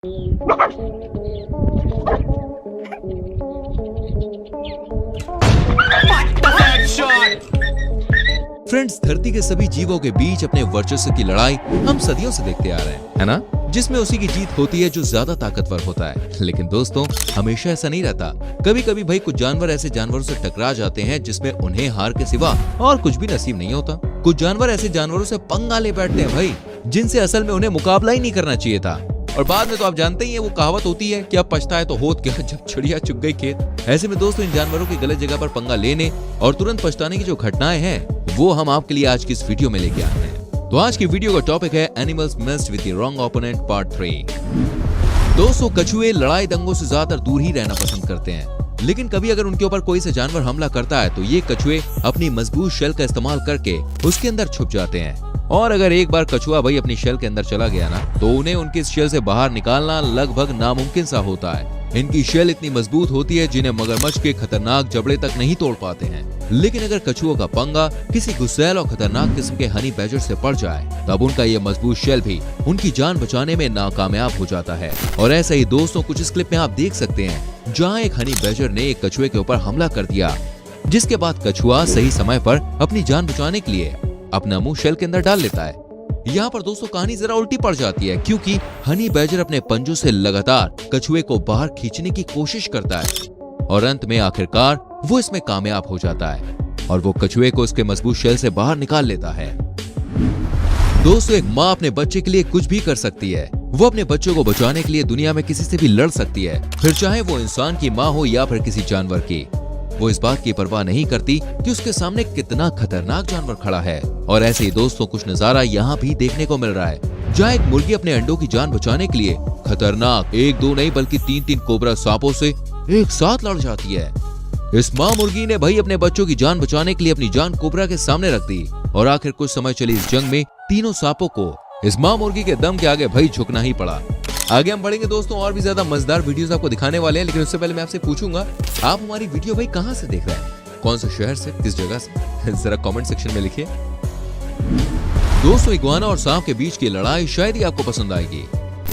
Friends, धरती के सभी जीवों के बीच अपने वर्चस्व की लड़ाई हम सदियों से देखते आ रहे हैं, है ना? जिसमें उसी की जीत होती है जो ज्यादा ताकतवर होता है। लेकिन दोस्तों, हमेशा ऐसा नहीं रहता। कभी कभी भाई कुछ जानवर ऐसे जानवरों से टकरा जाते हैं जिसमें उन्हें हार के सिवा और कुछ भी नसीब नहीं होता। कुछ जानवर ऐसे जानवरों से पंगा ले बैठते हैं भाई, जिनसे असल में उन्हें मुकाबला ही नहीं करना चाहिए था। और बाद में तो आप जानते ही हैं, वो कहावत होती है कि अब पछताए तो होत क्या, जब चिड़िया चुग गई खेत। ऐसे में दोस्तों, इन जानवरों की गलत जगह पर पंगा लेने और तुरंत पछताने की जो घटनाएं हैं, वो हम आपके लिए आज की इस वीडियो में लेके आए हैं। तो आज की वीडियो का टॉपिक है animals missed with the wrong opponent part 3। दोस्तों, कछुए लड़ाई दंगों से ज्यादातर दूर ही रहना पसंद करते हैं, लेकिन कभी अगर उनके ऊपर कोई से जानवर हमला करता है तो ये कछुए अपनी मजबूत शेल का इस्तेमाल करके उसके अंदर छुप जाते हैं। और अगर एक बार कछुआ भाई अपनी शेल के अंदर चला गया ना, तो उन्हें उनकी इस शेल से बाहर निकालना लगभग नामुमकिन सा होता है। इनकी शेल इतनी मजबूत होती है जिन्हें मगरमच्छ के खतरनाक जबड़े तक नहीं तोड़ पाते हैं। लेकिन अगर कछुओं का पंगा किसी गुस्सैल और खतरनाक किस्म के हनी बैजर से पड़ जाए, तब उनका ये मजबूत शेल भी उनकी जान बचाने में नाकामयाब हो जाता है। और ऐसा ही दोस्तों, कुछ इस क्लिप में आप देख सकते हैं, जहाँ एक हनी बैजर ने एक कछुए के ऊपर हमला कर दिया, जिसके बाद कछुआ सही समय पर अपनी जान बचाने के लिए अपना मुंह शेल के अंदर डाल लेता है। यहाँ पर दोस्तों कहानी जरा उल्टी पड़ जाती है, क्योंकि हनी बैजर अपने पंजों से लगातार कछुए को बाहर खींचने की कोशिश करता है और अंत में आखिरकार वो इसमें कामयाब हो जाता है और वो कछुए को उसके मजबूत शेल से बाहर निकाल लेता है। दोस्तों, एक माँ अपने बच्चे के लिए कुछ भी कर सकती है। वो अपने बच्चों को बचाने के लिए दुनिया में किसी से भी लड़ सकती है, फिर चाहे वो इंसान की माँ हो या फिर किसी जानवर की। वो इस बात की परवाह नहीं करती कि उसके सामने कितना खतरनाक जानवर खड़ा है। और ऐसे ही दोस्तों, कुछ नजारा यहाँ भी देखने को मिल रहा है, जहाँ एक मुर्गी अपने अंडों की जान बचाने के लिए खतरनाक 1-2 नहीं बल्कि 3-3 कोबरा सांपों से एक साथ लड़ जाती है। इस माँ मुर्गी ने भाई अपने बच्चों की जान बचाने के लिए अपनी जान कोबरा के सामने रख दी और आखिर कुछ समय चली इस जंग में तीनों सांपों को इस माँ मुर्गी के दम के आगे भाई झुकना ही पड़ा। आगे हम बढ़ेंगे दोस्तों, और भी ज्यादा मजेदार वीडियोस आपको दिखाने वाले हैं, लेकिन उससे पहले मैं आपसे पूछूंगा, आप हमारी वीडियो भाई कहां से देख रहे हैं? कौन से शहर से, किस जगह से? जरा कमेंट सेक्शन में लिखिए। दोस्तों, इग्वाना और सांप के बीच की लड़ाई शायद ही आपको पसंद आएगी।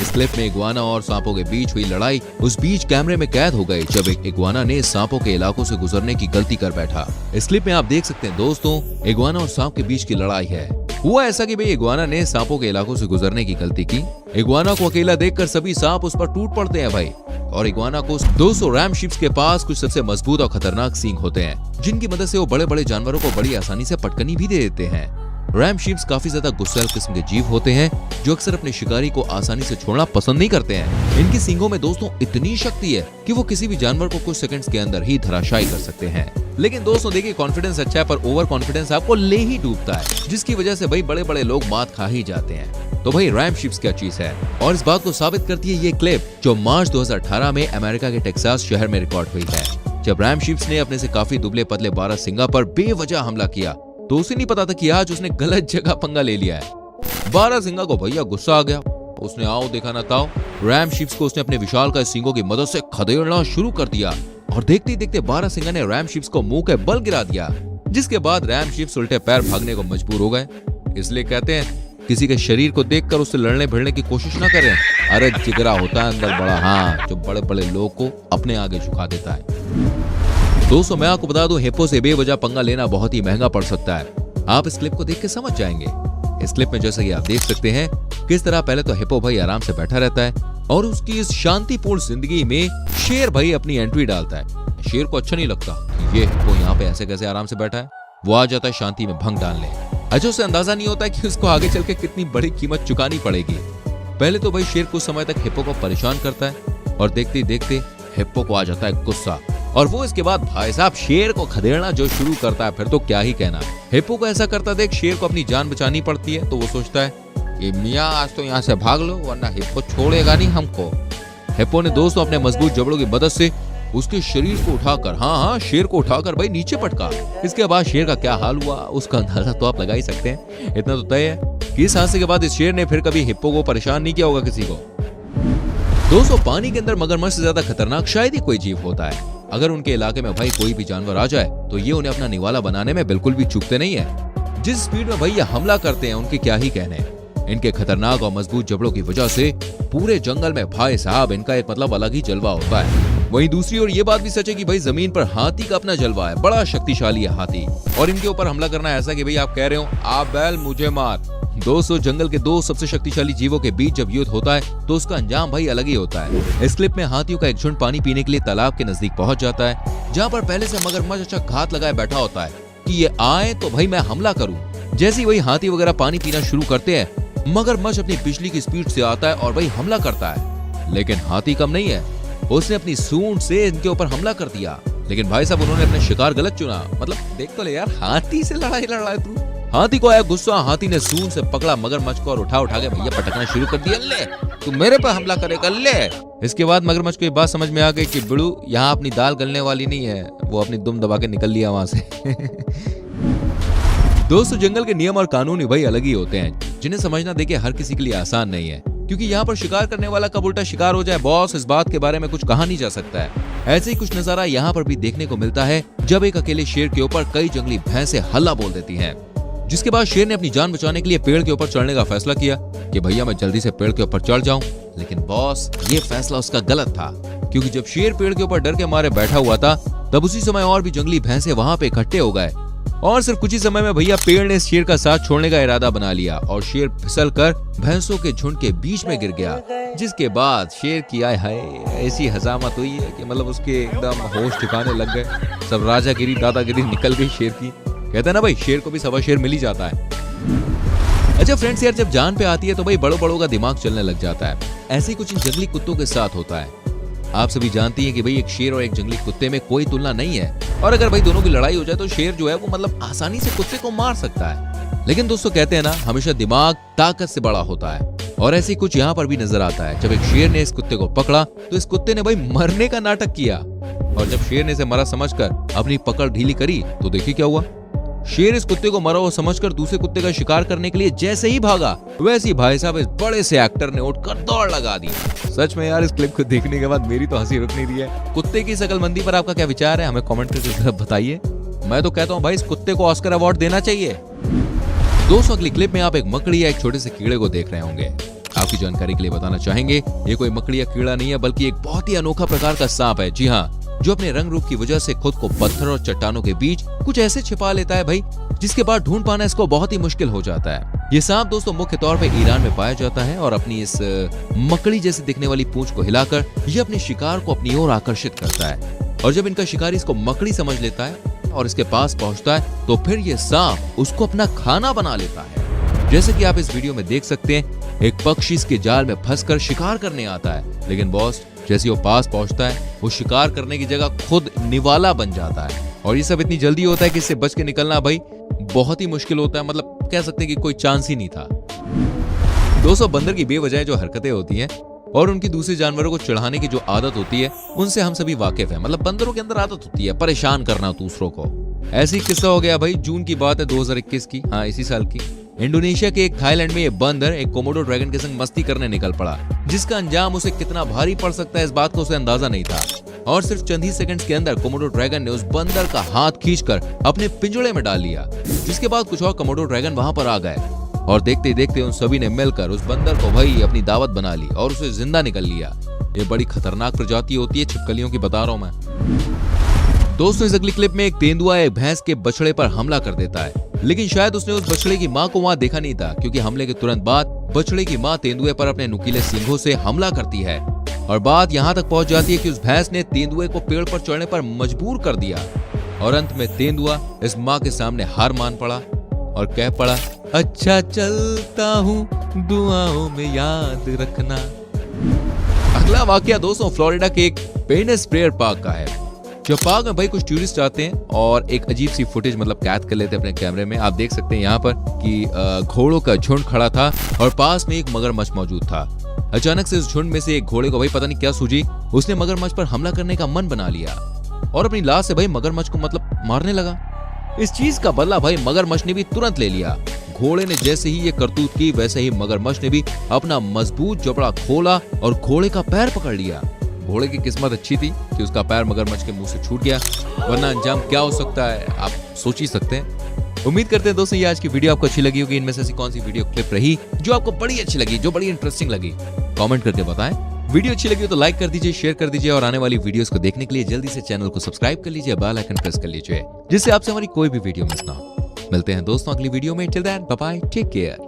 इस क्लिप में इग्वाना और सांपों के बीच हुई लड़ाई उस बीच कैमरे में कैद हो गई जब एक इग्वाना ने सांपों के इलाकों से गुजरने की गलती कर बैठा। इस क्लिप में आप देख सकते हैं दोस्तों, इग्वाना और सांप के बीच की लड़ाई है। हुआ ऐसा कि भाई इग्वाना ने सांपों के इलाकों से गुजरने की गलती की। इग्वाना को अकेला देखकर सभी सांप उस पर टूट पड़ते हैं भाई। और इग्वाना को 200 रैम शिप्स के पास कुछ सबसे मजबूत और खतरनाक सींग होते हैं, जिनकी मदद से वो बड़े बड़े जानवरों को बड़ी आसानी से पटकनी भी दे देते हैं। रैम शिप्स काफी ज्यादा गुस्सैल किस्म के जीव होते हैं, जो अक्सर अपने शिकारी को आसानी से छोड़ना पसंद नहीं करते हैं। इनकी सींगों में दोस्तों इतनी शक्ति है कि वो किसी भी जानवर को कुछ सेकंड्स के अंदर ही धराशायी कर सकते हैं। लेकिन दोस्तों देखिए, कॉन्फिडेंस अच्छा है पर ओवर कॉन्फिडेंस आपको ले ही डूबता है, जिसकी वजह से भाई बड़े बड़े लोग मात खा ही जाते हैं। तो भाई रैम शिप्स क्या चीज है, और इस बात को साबित करती है ये क्लिप जो मार्च 2018 में अमेरिका के टेक्सास शहर में रिकॉर्ड हुई है, जब रैम शिप्स ने अपने से काफी दुबले पतले बारहसिंगा पर बेवजह हमला किया। तो उसे नहीं पता था कि आज उसने गलत जगह पंगा ले लिया है। बारहसिंगा को भैया गुस्सा आ गया, उसने आओ देखा ना ताओ रैम शिप्स को उसने अपने विशालकाय सींगों की मदद से खदेड़ना शुरू कर दिया और देखते ही देखते बारहसिंगा ने रैम शिप्स को मुंह के बल गिरा दिया, जिसके बाद रैम शिप्स उल्टे पैर भागने को मजबूर हो गए। इसलिए कहते हैं, किसी के शरीर को देखकर उससे लड़ने भिड़ने की कोशिश न करें। अरे जिगरा होता है अंदर बड़ा हाथ, जो बड़े बड़े लोग को अपने आगे झुका देता है। दोस्तों, मैं आपको बता दूं, हिप्पो से बेवजह पंगा लेना बहुत ही महंगा पड़ सकता है। आप इस क्लिप को देख के समझ जाएंगे। इस क्लिप में जैसे कि आप देख सकते हैं, किस तरह पहले तो हिप्पो भाई आराम से बैठा रहता है और उसकी इस शांतिपूर्ण जिंदगी में शेर भाई अपनी एंट्री डालता है। शेर को अच्छा नहीं लगता ये हिप्पो यहाँ पे ऐसे कैसे आराम से बैठा है। वो आ जाता है शांति में भंग डालने। अच्छा, उसे अंदाजा नहीं होता है कि उसको आगे चल के कितनी बड़ी कीमत चुकानी पड़ेगी। पहले तो भाई शेर कुछ समय तक हिप्पो को परेशान करता है और देखते ही देखते हिप्पो को आ जाता है गुस्सा, और वो इसके बाद भाई साहब शेर को खदेड़ना जो शुरू करता है, फिर तो क्या ही कहना। हिप्पो को ऐसा करता देख शेर को अपनी जान बचानी पड़ती है, तो वो सोचता है कि मियाँ आज तो यहाँ से भाग लो, वरना हिप्पो छोड़ेगा नहीं हमको। हिप्पो ने दोस्तों अपने मजबूत जबड़ों की मदद से उसके शरीर को उठाकर, हाँ शेर को उठाकर भाई नीचे पटका। इसके बाद शेर का क्या हाल हुआ उसका अंदाजा तो आप लगा ही सकते हैं। इतना तो तय है कि इस हादसे के बाद इस शेर ने फिर कभी हिप्पो को परेशान नहीं किया होगा किसी को। दोस्तों, पानी के अंदर मगरमच्छ से ज्यादा खतरनाक शायद ही कोई जीव होता है। अगर उनके इलाके में भाई कोई भी जानवर आ जाए तो ये उन्हें अपना निवाला बनाने में बिल्कुल भी चूकते नहीं है। जिस स्पीड में भाई ये हमला करते हैं उनके क्या ही कहने। इनके खतरनाक और मजबूत जबड़ों की वजह से पूरे जंगल में भाई साहब इनका एक मतलब अलग ही जलवा होता है। वहीं दूसरी ओर ये बात भी सच है कि भाई जमीन पर हाथी का अपना जलवा है, बड़ा शक्तिशाली है हाथी, और इनके ऊपर हमला करना ऐसा कि भाई आप कह रहे हो आप बैल मुझे मार। दोस्तों, जंगल के दो सबसे शक्तिशाली जीवों के बीच जब युद्ध होता है तो उसका अंजाम भाई अलग ही होता है। इस क्लिप में हाथियों का एक झुंड पानी पीने के लिए तालाब के नजदीक पहुंच जाता है, जहां पर पहले से मगरमच्छ अच्छा घात लगाए बैठा होता है कि ये आए तो भाई मैं हमला करूं। जैसे ही वही हाथी वगैरह पानी पीना शुरू करते हैं, मगरमच्छ अपनी बिजली की स्पीड से आता है और भाई हमला करता है। लेकिन हाथी कम नहीं है, उसने अपनी सूंड से इनके ऊपर हमला कर दिया। लेकिन भाई साहब उन्होंने अपने शिकार गलत चुना। मतलब देख तो ले यार, हाथी से लड़ाई लड़ रहा है तू। हाथी को आया गुस्सा, हाथी ने सूंड से पकड़ा मगरमच्छ को और उठा के भैया पटकना शुरू कर दिया। ले तू मेरे पर हमला करेगा ले। इसके बाद मगरमच्छ को ये बात समझ में आ गई कि बिड़ू यहाँ अपनी दाल गलने वाली नहीं है, वो अपनी दुम दबा के निकल लिया वहां से। दोस्तों, जंगल के नियम और कानून भाई अलग ही होते हैं, जिन्हें समझना देखिए हर किसी के लिए आसान नहीं है, क्योंकि यहाँ पर शिकार करने वाला कब उल्टा शिकार हो जाए बॉस, इस बात के बारे में कुछ कहा नहीं जा सकता है। ऐसे ही कुछ नजारा यहाँ पर भी देखने को मिलता है जब एक अकेले शेर के ऊपर कई जंगली भैंसें हल्ला बोल देती हैं। जिसके बाद शेर ने अपनी जान बचाने के लिए पेड़ के ऊपर चढ़ने का फैसला किया कि भैया मैं जल्दी से पेड़ के ऊपर चढ़ जाऊं। लेकिन बॉस, ये फैसला उसका गलत था, क्योंकि जब शेर पेड़ के ऊपर डर के मारे बैठा हुआ था, तब उसी समय और भी जंगली भैंसे वहां पे इकट्ठे हो गए और सिर्फ कुछ ही समय में भैया पेड़ ने शेर का साथ छोड़ने का इरादा बना लिया और शेर फिसल कर भैंसों के झुंड के बीच में गिर गया। जिसके बाद शेर की आय हाय ऐसी हजामत हुई है कि मतलब उसके एकदम होश ठिकाने लग गए, सब राजागिरी दादागिरी निकल गई शेर की। कहते हैं ना भाई, शेर को भी सवा शेर मिल ही जाता है। अच्छा फ्रेंड्स, यार जब जान पे आती है तो भाई बड़ों का दिमाग चलने लग जाता है। ऐसे ही कुछ इन जंगली कुत्तों के साथ होता है। आप सभी जानती हैं कि भाई एक शेर और एक जंगली कुत्ते में कोई तुलना नहीं है, और अगर भाई दोनों की लड़ाई हो जाए तो शेर जो है वो मतलब आसानी से कुत्ते को मार सकता है। लेकिन दोस्तों कहते हैं ना, हमेशा दिमाग ताकत से बड़ा होता है, और ऐसे ही कुछ यहाँ पर भी नजर आता है। जब एक शेर ने इस कुत्ते को पकड़ा तो इस कुत्ते ने भाई मरने का नाटक किया, और जब शेर ने इसे मरा समझकर अपनी पकड़ ढीली करी तो देखिए क्या हुआ। शेर इस कुत्ते को मरा हुआ समझकर दूसरे कुत्ते का शिकार करने के लिए जैसे ही भागा, वैसे ही भाई साहब इस बड़े से एक्टर ने उठकर दौड़ लगा दी। सच में यार, इस क्लिप को देखने के बाद मेरी तो हंसी रुक नहीं रही है। कुत्ते की शकलमंदी पर आपका क्या विचार है, हमें कमेंट करके जरा बताइए। मैं तो कहता हूँ भाई, इस कुत्ते को ऑस्कर अवार्ड देना चाहिए। दोस्तों, अगली क्लिप में आप एक मकड़ी या एक छोटे से कीड़े को देख रहे होंगे। आपकी जानकारी के लिए बताना चाहेंगे, ये कोई मकड़ी या कीड़ा नहीं है, बल्कि एक बहुत ही अनोखा प्रकार का सांप है। जी हाँ, जो अपने रंग रूप की वजह से खुद को पत्थर और चट्टानों के बीच कुछ ऐसे छिपा लेता है भाई, जिसके बाद ढूंढ पाना इसको बहुत ही मुश्किल हो जाता है। ये सांप दोस्तों मुख्य तौर पे ईरान में पाया जाता है, और अपनी इस मकड़ी जैसे दिखने वाली पूंछ को हिलाकर ये अपने शिकार को अपनी ओर आकर्षित करता है। और जब इनका शिकारी इसको मकड़ी समझ लेता है और इसके पास पहुंचता है, तो फिर ये सांप उसको अपना खाना बना लेता है। जैसे कि आप इस वीडियो में देख सकते हैं, एक पक्षी इसके जाल में फंसकर शिकार करने आता है, लेकिन बॉस जैसे वो पास पहुंचता है, वो शिकार करने की जगह खुद निवाला बन जाता है। और ये सब इतनी जल्दी होता है कि इससे बच के निकलना भाई बहुत ही मुश्किल होता है, मतलब कह सकते हैं कि कोई चांस ही नहीं था। दोस्तों, बंदर की बेवजह जो हरकतें होती हैं और उनकी दूसरे जानवरों को चिढ़ाने की जो आदत होती है, उनसे हम सभी वाकिफ हैं। मतलब बंदरों के अंदर आदत होती है परेशान करना दूसरों को। ऐसी किस्सा हो गया भाई, जून की बात है 2021 की, हाँ इसी साल की। इंडोनेशिया के एक थाईलैंड में ये बंदर एक कोमोडो ड्रैगन के संग मस्ती करने निकल पड़ा, जिसका अंजाम उसे कितना भारी पड़ सकता है इस बात का उसे अंदाजा नहीं था। और सिर्फ चंद ही सेकंड्स के अंदर कोमोडो ड्रैगन ने उस बंदर का हाथ खींचकर अपने पिंजड़े में डाल लिया। जिसके बाद कुछ और कोमोडो ड्रैगन वहां पर आ गए और देखते देखते उन सभी ने मिलकर उस बंदर को भाई अपनी दावत बना ली और उसे जिंदा निकल लिया। ये बड़ी खतरनाक प्रजाति होती है छिपकलियों की, बता रहा हूं मैं। दोस्तों, इस अगली क्लिप में एक तेंदुआ एक भैंस के बछड़े पर हमला कर देता है, लेकिन शायद उसने उस बछड़े की मां को वहां देखा नहीं था, क्योंकि हमले के तुरंत बाद बछड़े की मां तेंदुए पर अपने नुकीले सींगों से हमला करती है। और बात यहां तक पहुंच जाती है कि उस भैंस ने तेंदुए को पेड़ पर चढ़ने पर मजबूर कर दिया, और अंत में तेंदुआ इस मां के सामने हार मान पड़ा और कह पड़ा, अच्छा चलता हूं दुआओं में याद रखना। अगला वाकया दोस्तों फ्लोरिडा के एक पेनिस प्रेयर पार्क का है। जब पार्क में भाई कुछ टूरिस्ट आते हैं और एक अजीब सी फुटेज मतलब कैद कर लेते हैं अपने कैमरे में। आप देख सकते हैं यहाँ पर कि घोड़ों का झुंड खड़ा था और पास में एक मगरमच्छ मौजूद था। अचानक से इस झुंड में से एक घोड़े को भाई पता नहीं क्या सूझी, उसने मगरमच्छ पर हमला करने का मन बना लिया और अपनी लाश से भाई मगरमच्छ को मतलब मारने लगा। इस चीज का बदला भाई मगरमच्छ ने भी तुरंत ले लिया। घोड़े ने जैसे ही ये करतूत की, वैसे ही मगरमच्छ ने भी अपना मजबूत जबड़ा खोला और घोड़े का पैर पकड़ लिया। घोड़े की किस्मत अच्छी थी कि उसका पैर मगरमच्छ के मुंह से छूट गया, वरना अंजाम क्या हो सकता है आप सोच ही सकते हैं। उम्मीद करते हैं दोस्तों ये आज की वीडियो आपको अच्छी लगी होगी। इनमें से ऐसी कौन सी वीडियो क्लिप रही जो आपको बड़ी अच्छी लगी, जो बड़ी इंटरेस्टिंग लगी, कमेंट करके बताएं। वीडियो अच्छी लगी हो तो लाइक कर दीजिए, शेयर कर दीजिए और आने वाली वीडियोस को देखने के लिए जल्दी से चैनल को सब्सक्राइब कर लीजिए, बेल आइकन प्रेस कर लीजिए, जिससे आपसे हमारी कोई भी वीडियो मिस ना हो। मिलते हैं दोस्तों अगली वीडियो में। Till then bye bye, take care.